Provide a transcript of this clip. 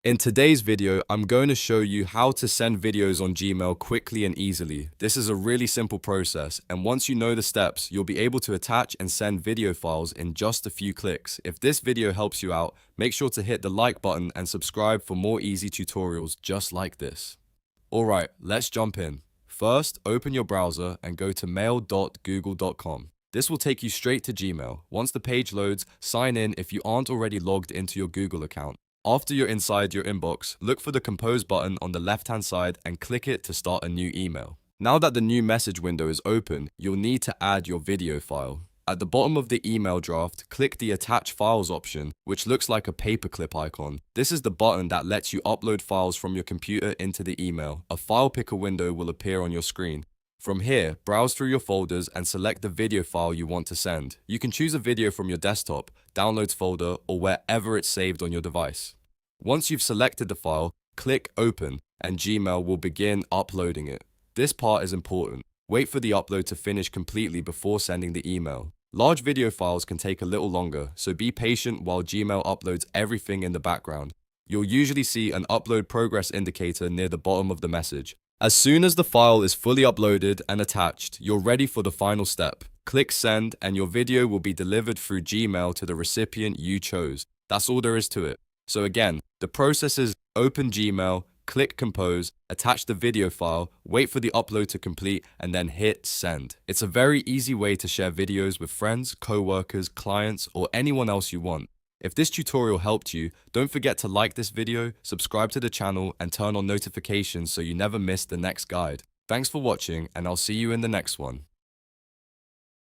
In today's video, I'm going to show you how to send videos on Gmail quickly and easily. This is a really simple process, and once you know the steps, you'll be able to attach and send video files in just a few clicks. If this video helps you out, make sure to hit the like button and subscribe for more easy tutorials just like this. Alright, let's jump in. First, open your browser and go to mail.google.com. This will take you straight to Gmail. Once the page loads, sign in if you aren't already logged into your Google account. After you're inside your inbox, look for the Compose button on the left-hand side and click it to start a new email. Now that the new message window is open, you'll need to add your video file. At the bottom of the email draft, click the Attach Files option, which looks like a paperclip icon. This is the button that lets you upload files from your computer into the email. A file picker window will appear on your screen. From here, browse through your folders and select the video file you want to send. You can choose a video from your desktop, downloads folder, or wherever it's saved on your device. Once you've selected the file, click Open, and Gmail will begin uploading it. This part is important. Wait for the upload to finish completely before sending the email. Large video files can take a little longer, so be patient while Gmail uploads everything in the background. You'll usually see an upload progress indicator near the bottom of the message. As soon as the file is fully uploaded and attached, you're ready for the final step. Click Send and your video will be delivered through Gmail to the recipient you chose. That's all there is to it. So again, the process is open Gmail, click Compose, attach the video file, wait for the upload to complete, and then hit Send. It's a very easy way to share videos with friends, co-workers, clients, or anyone else you want. If this tutorial helped you, don't forget to like this video, subscribe to the channel, and turn on notifications so you never miss the next guide. Thanks for watching, and I'll see you in the next one.